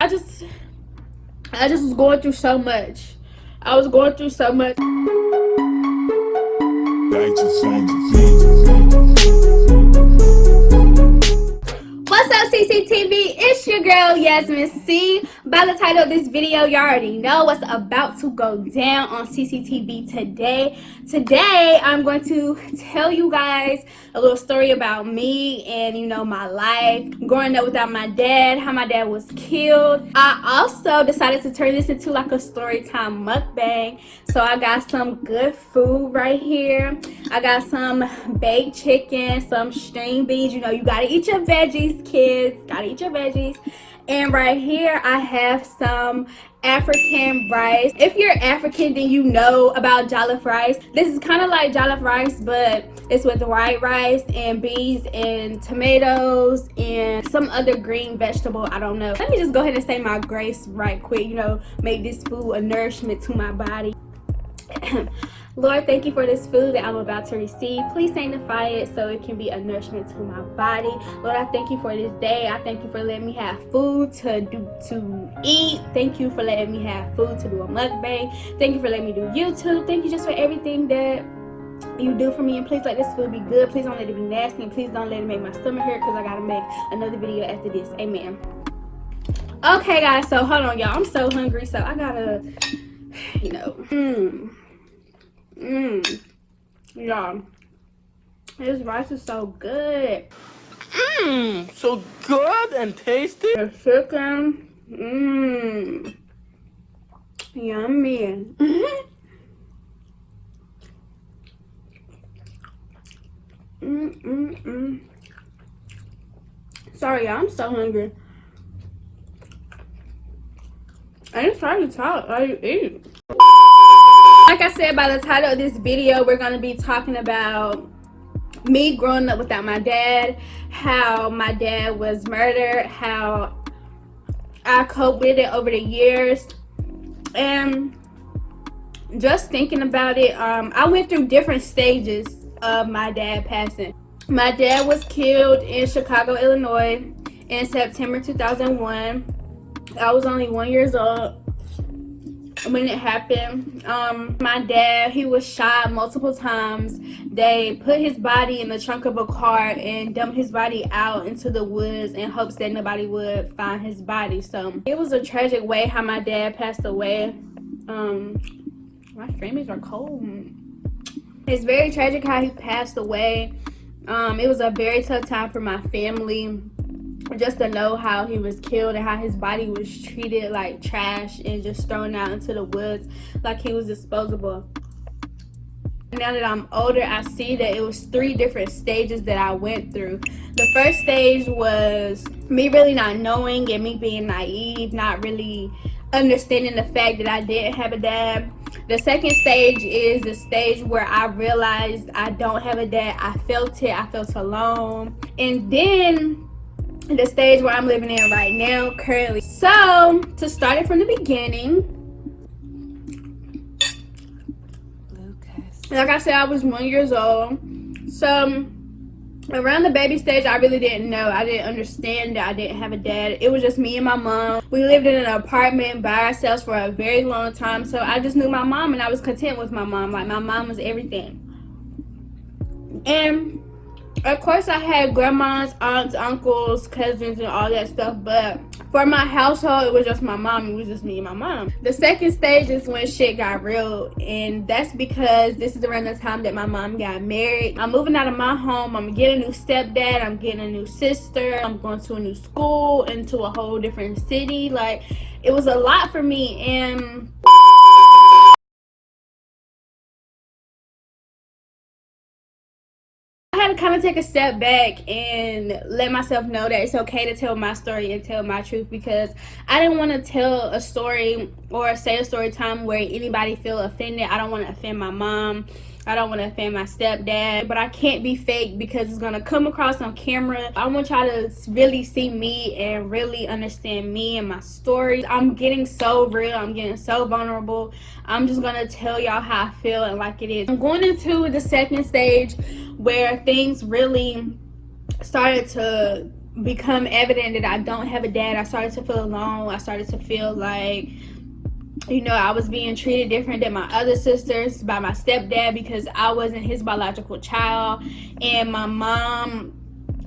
I just was going through so much. I was going through so much. What's up, CCTV? It's your girl Yasmin C. By the title of this video, you already know what's about to go down on CCTV today. Today, I'm going to tell you guys a little story about me and, you know, my life growing up without my dad, how my dad was killed. I also decided to turn this into like a story time mukbang. So I got some good food right here. I got some baked chicken, some string beans. You know, you gotta eat your veggies, kids. Gotta eat your veggies. And right here I have some African rice. If you're African, then you know about jollof rice. This is kind of like jollof rice, but it's with white rice and beans and tomatoes and some other green vegetable. I don't know. Let me just go ahead and say my grace right quick. You know, make this food a nourishment to my body. Lord, thank you for this food that I'm about to receive. Please sanctify it so it can be a nourishment to my body. Lord, I thank you for this day. I thank you for letting me have food to eat. Thank you for letting me have food to do a mukbang. Thank you for letting me do YouTube. Thank you just for everything that you do for me. And please let this food be good. Please don't let it be nasty. And please don't let it make my stomach hurt, because I gotta make another video after this. Amen. Okay, guys, so hold on, y'all. I'm so hungry, so I gotta, you know, y'all, this rice is so good. So good and tasty. The chicken, yummy. Sorry, y'all, I'm so hungry. I ain't trying to talk while you eat. Like I said, by the title of this video, we're going to be talking about me growing up without my dad, how my dad was murdered, how I coped with it over the years, and just thinking about it, I went through different stages of my dad passing. My dad was killed in Chicago, Illinois in September 2001. I was only 1 year old when it happened. My dad, he was shot multiple times. They put his body in the trunk of a car and dumped his body out into the woods in hopes that nobody would find his body. So it was a tragic way how my dad passed away. My streamers are cold. It's very tragic how he passed away. It was a very tough time for my family, just to know how he was killed and how his body was treated like trash and just thrown out into the woods like he was disposable. Now that I'm older, I see that it was 3 different stages that I went through. The first stage was me really not knowing and me being naive, not really understanding the fact that I didn't have a dad. The second stage is the stage where I realized I don't have a dad. I felt it. I felt alone. And then the stage where I'm living in right now currently. So to start it from the beginning, like I said, I was 1 year old. So around the baby stage, I really didn't know. I didn't understand that I didn't have a dad. It was just me and my mom. We lived in an apartment by ourselves for a very long time. So I just knew my mom and I was content with my mom. Like, my mom was everything. And of course, I had grandmas, aunts, uncles, cousins, and all that stuff. But for my household, it was just my mom. It was just me and my mom. The second stage is when shit got real. And that's because this is around the time that my mom got married. I'm moving out of my home. I'm getting a new stepdad. I'm getting a new sister. I'm going to a new school, into a whole different city. Like, it was a lot for me. And I had to kind of take a step back and let myself know that it's okay to tell my story and tell my truth, because I didn't want to tell a story or say a story time where anybody feel offended. I don't want to offend my mom. I don't want to offend my stepdad, but I can't be fake because it's going to come across on camera. I want y'all to really see me and really understand me and my story. I'm getting so real. I'm getting so vulnerable. I'm just going to tell y'all how I feel and like it is. I'm going into the second stage where things really started to become evident that I don't have a dad, I started to feel alone. I started to feel like, you know, I was being treated different than my other sisters by my stepdad because I wasn't his biological child. And my mom,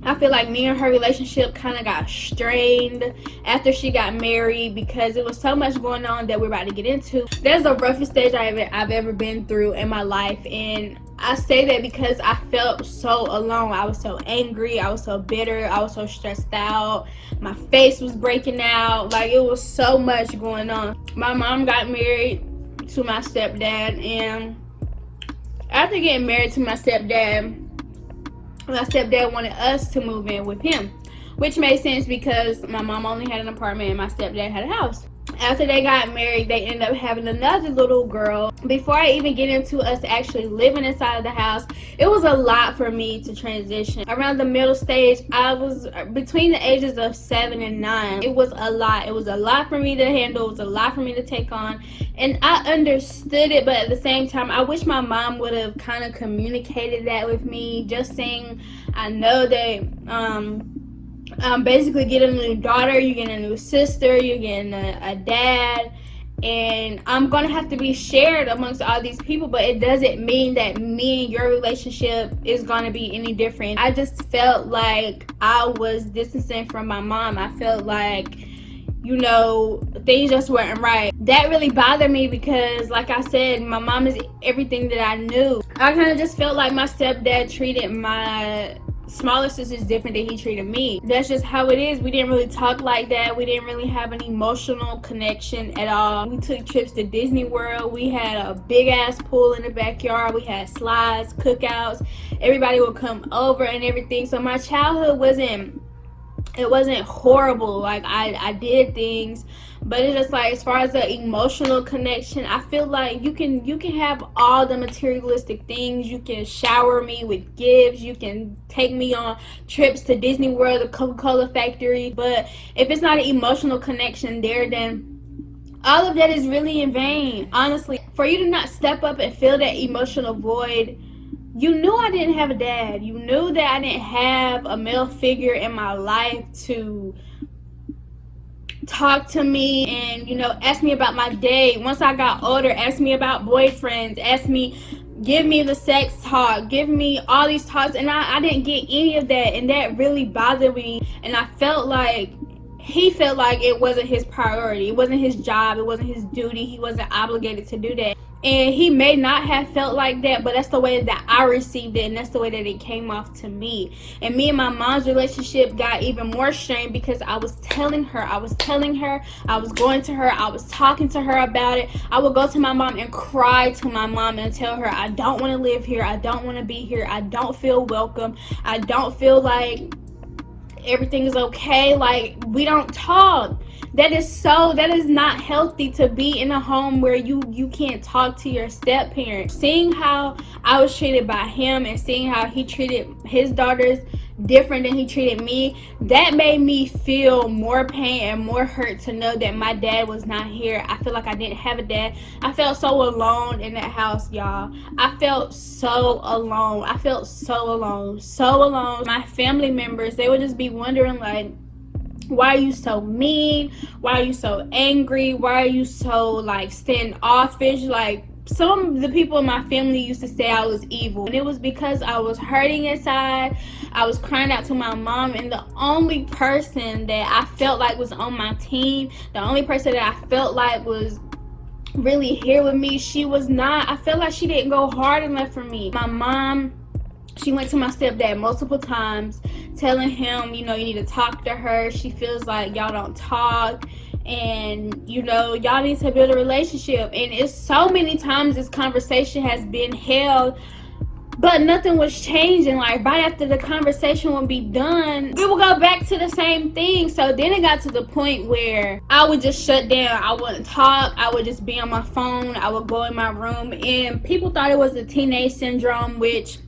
I feel like me and her relationship kind of got strained after she got married because it was so much going on that we're about to get into. That's the roughest stage I've ever been through in my life, and I say that because I felt so alone. I was so angry, I was so bitter, I was so stressed out, my face was breaking out, like it was so much going on. My mom got married to my stepdad, and after getting married to my stepdad wanted us to move in with him, which made sense because my mom only had an apartment and my stepdad had a house. After they got married, they ended up having another little girl. Before I even get into us actually living inside of the house, it was a lot for me to transition. Around the middle stage, I was between the ages of 7 and 9. It was a lot. It was a lot for me to handle. It was a lot for me to take on. And I understood it, but at the same time, I wish my mom would have kind of communicated that with me. Just saying, I know that basically getting a new daughter, you're getting a new sister, you're getting a dad, and I'm gonna have to be shared amongst all these people, but it doesn't mean that me and your relationship is gonna be any different. I just felt like I was distancing from my mom. I felt like, you know, things just weren't right. That really bothered me because, like I said, my mom is everything that I knew. I kind of just felt like my stepdad treated my smaller sisters different than he treated me. That's just how it is. We didn't really talk like that. We didn't really have an emotional connection at all. We took trips to Disney World. We had a big ass pool in the backyard. We had slides, cookouts. Everybody would come over and everything. So my childhood wasn't horrible. Like I did things, but it's just like, as far as the emotional connection, I feel like you can have all the materialistic things. You can shower me with gifts, you can take me on trips to Disney World, the Coca-Cola factory, but if it's not an emotional connection there, then all of that is really in vain. Honestly, for you to not step up and fill that emotional void, you knew I didn't have a dad. You knew that I didn't have a male figure in my life to talk to me and, you know, ask me about my day. Once I got older, ask me about boyfriends, give me the sex talk, give me all these talks, and I didn't get any of that, and that really bothered me. And I felt like he felt like it wasn't his priority, it wasn't his job, it wasn't his duty, he wasn't obligated to do that. And he may not have felt like that, but that's the way that I received it, and that's the way that it came off to me. And me and my mom's relationship got even more strained because I was telling her, I was going to her, I was talking to her about it. I would go to my mom and cry to my mom and tell her, I don't want to live here, I don't want to be here, I don't feel welcome, I don't feel like everything is okay, like we don't talk. That is not healthy to be in a home where you can't talk to your step parent. Seeing how I was treated by him and seeing how he treated his daughters different than he treated me, that made me feel more pain and more hurt to know that my dad was not here. I feel like I didn't have a dad. I felt so alone in that house, y'all. I felt so alone. So alone. My family members, they would just be wondering, like, why are you so mean? Why are you so angry? Why are you so, like, standoffish? Like, some of the people in my family used to say I was evil, and it was because I was hurting inside. I was crying out to my mom, and the only person that I felt like was on my team, the only person that I felt like was really here with me, she was not. I felt like she didn't go hard enough for me. My mom, she went to my stepdad multiple times telling him, you know, you need to talk to her. She feels like y'all don't talk, and, you know, y'all need to build a relationship. And it's so many times this conversation has been held, but nothing was changing. Like, right after the conversation would be done, we would go back to the same thing. So then it got to the point where I would just shut down. I wouldn't talk. I would just be on my phone. I would go in my room, and people thought it was a teenage syndrome, which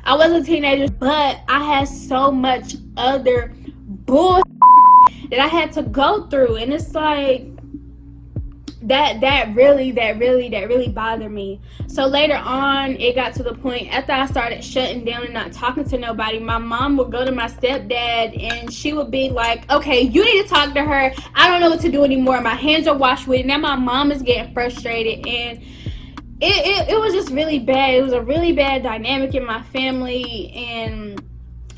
I was a teenager, but I had so much other bull that I had to go through. And it's like, that really bothered me. So later on, it got to the point after I started shutting down and not talking to nobody, my mom would go to my stepdad and she would be like, okay, you need to talk to her. I don't know what to do anymore. My hands are washed with it. Now my mom is getting frustrated, and it was just really bad. It was a really bad dynamic in my family and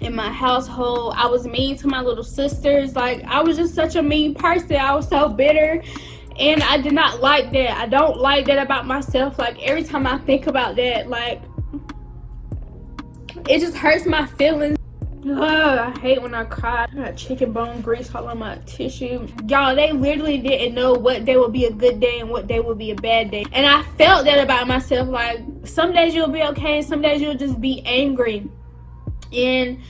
in my household. I was mean to my little sisters. Like, I was just such a mean person. I was so bitter, and I did not like that. I don't like that about myself. Like, every time I think about that, like, it just hurts my feelings. Ugh, I hate when I cry. I got chicken bone grease all on my tissue. Y'all, they literally didn't know what day would be a good day and what day would be a bad day. And I felt that about myself. Like, some days you'll be okay, some days you'll just be angry. And,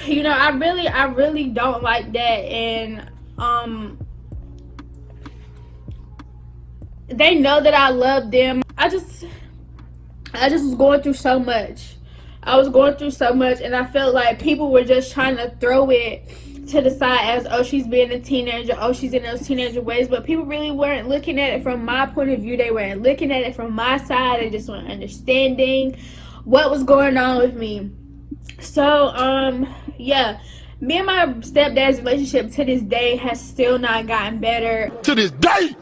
you know, I really don't like that. And, they know that I love them. I just was going through so much. I was going through so much, and I felt like people were just trying to throw it to the side as, oh, she's being a teenager, oh, she's in those teenager ways. But people really weren't looking at it from my point of view. They weren't looking at it from my side. They just weren't understanding what was going on with me. So, yeah, me and my stepdad's relationship to this day has still not gotten better. To this day!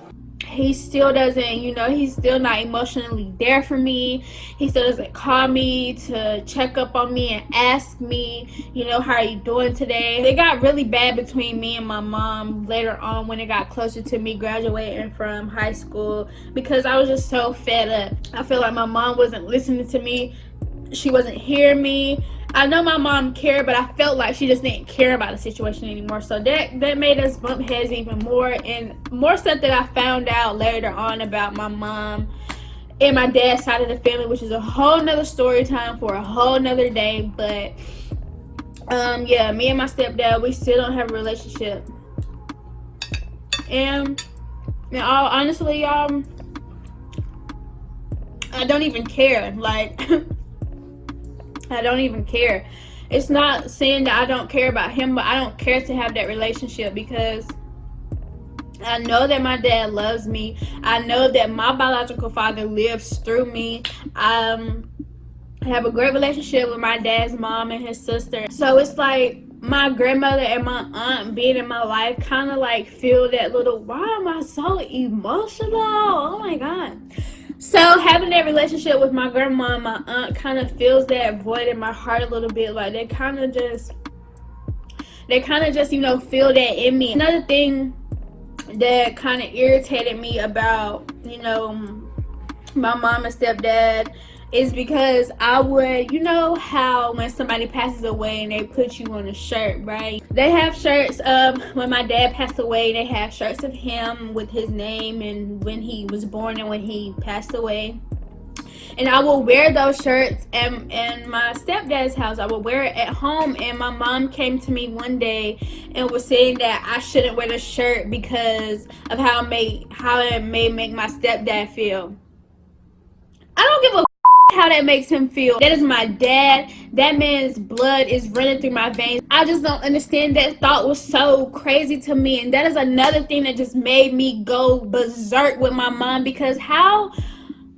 He still doesn't, you know, he's still not emotionally there for me. He still doesn't call me to check up on me and ask me, you know, how are you doing today? It got really bad between me and my mom later on when it got closer to me graduating from high school, because I was just so fed up. I feel like my mom wasn't listening to me. She wasn't hearing me. I know my mom cared, but I felt like she just didn't care about the situation anymore. So that made us bump heads even more. And more stuff that I found out later on about my mom and my dad's side of the family, which is a whole nother story time for a whole nother day. But yeah, me and my stepdad, we still don't have a relationship. And all honestly, y'all, I don't even care. Like, I don't even care. It's not saying that I don't care about him, but I don't care to have that relationship, because I know that my dad loves me. I know that my biological father lives through me. I have a great relationship with my dad's mom and his sister. So it's like my grandmother and my aunt being in my life kind of like feel that little, why am I so emotional? Oh my God. So having that relationship with my grandma and my aunt kind of fills that void in my heart a little bit. Like, they kind of just, you know, feel that in me. Another thing that kind of irritated me about, you know, my mom and stepdad is because I would, you know how when somebody passes away and they put you on a shirt, right? They have shirts when my dad passed away, they have shirts of him with his name and when he was born and when he passed away. And I will wear those shirts in my stepdad's house. I will wear it at home. And my mom came to me one day and was saying that I shouldn't wear the shirt because of how it may make my stepdad feel. I don't give a how that makes him feel. That is my dad. That man's blood is running through my veins. I just don't understand. That thought was so crazy to me. And that is another thing that just made me go berserk with my mom, because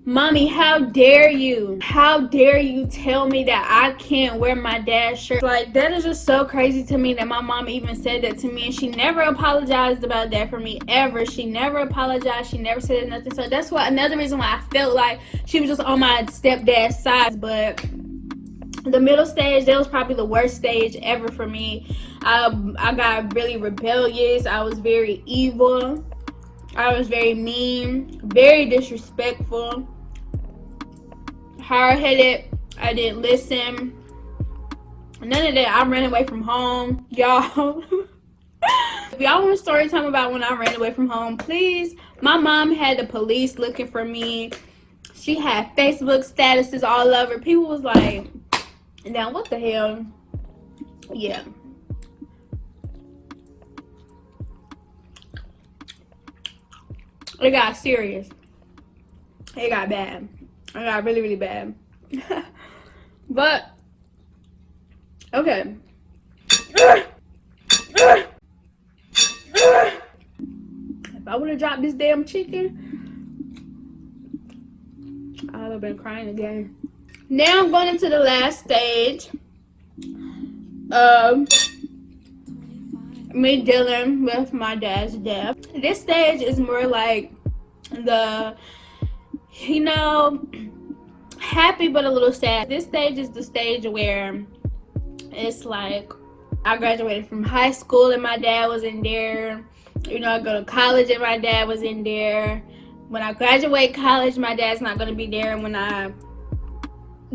Mommy, how dare you? How dare you tell me that I can't wear my dad's shirt? Like, that is just so crazy to me that my mom even said that to me. And she never apologized about that for me, ever. She never apologized. She never said nothing. So that's why, another reason why I felt like she was just on my stepdad's side. But the middle stage, that was probably the worst stage ever for me. I got really rebellious. I was very evil. I was very mean, very disrespectful, hard-headed. I didn't listen. None of that. I ran away from home, y'all. If y'all want a story time about when I ran away from home, please. My mom had the police looking for me. She had Facebook statuses all over. People was like, now what the hell? Yeah. It got serious. It got bad. It got really, really bad. But, okay. I would have dropped this damn chicken, I would have been crying again. Now I'm going into the last stage of me dealing with my dad's death. This stage is more like the, you know, happy but a little sad. This stage is the stage where it's like I graduated from high school and my dad was in there. You know, I go to college and my dad was in there. When I graduate college, my dad's not going to be there. When I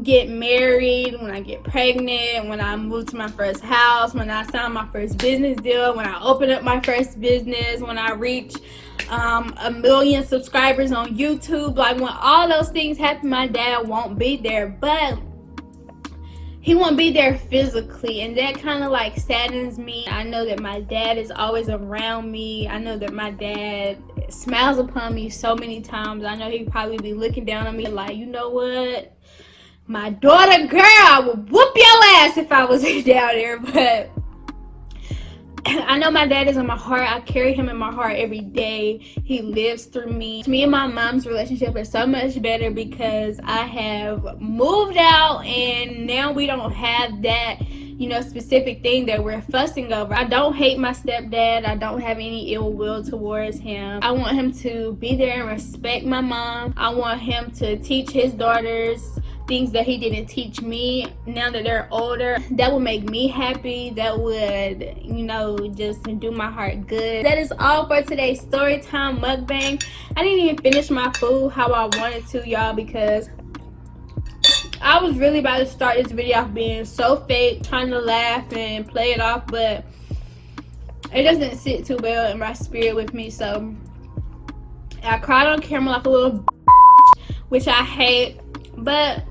get married, when I get pregnant, when I move to my first house, when I sign my first business deal, when I open up my first business, when I reach 1 million subscribers on YouTube, like when all those things happen, my dad won't be there, but he won't be there physically, and that kind of like saddens me. I know that my dad is always around me. I know that my dad smiles upon me so many times. I know he'd probably be looking down on me like, you know what, my daughter, girl, I would whoop your ass if I was down there. But I know my dad is in my heart. I carry him in my heart every day. He lives through me. Me and my mom's relationship is so much better because I have moved out and now we don't have that, you know, specific thing that we're fussing over. I don't hate my stepdad. I don't have any ill will towards him. I want him to be there and respect my mom. I want him to teach his daughters things that he didn't teach me now that they're older. That would make me happy. That would, you know, just do my heart good. That is all for today's story time mukbang. I didn't even finish my food how I wanted to, y'all, because I was really about to start this video off being so fake, trying to laugh and play it off, but it doesn't sit too well in my spirit with me. So I cried on camera like a little which I hate, but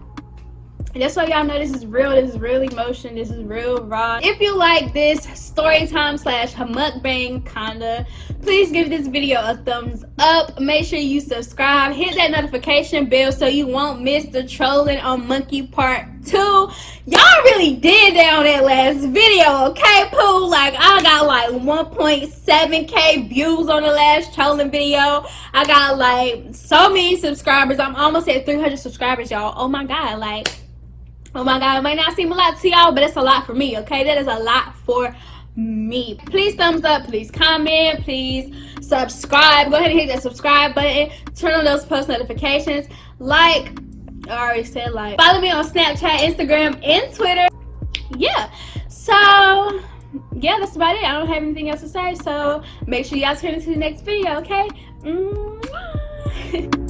just so y'all know, this is real emotion, this is real raw. If you like this story time / mukbang kinda, please give this video a thumbs up. Make sure you subscribe, hit that notification bell so you won't miss the trolling on Monkey Part 2. Y'all really did that on that last video, okay, Pooh? Like, I got like 1.7k views on the last trolling video. I got like so many subscribers. I'm almost at 300 subscribers, y'all. Oh my god, like, oh my god, it might not seem a lot to y'all, but it's a lot for me, okay? That is a lot for me. Please thumbs up, please comment, please subscribe. Go ahead and hit that subscribe button. Turn on those post notifications. Like, I already said like. Follow me on Snapchat, Instagram, and Twitter. Yeah. So, yeah, that's about it. I don't have anything else to say. So, make sure y'all turn into the next video, okay? Mwah.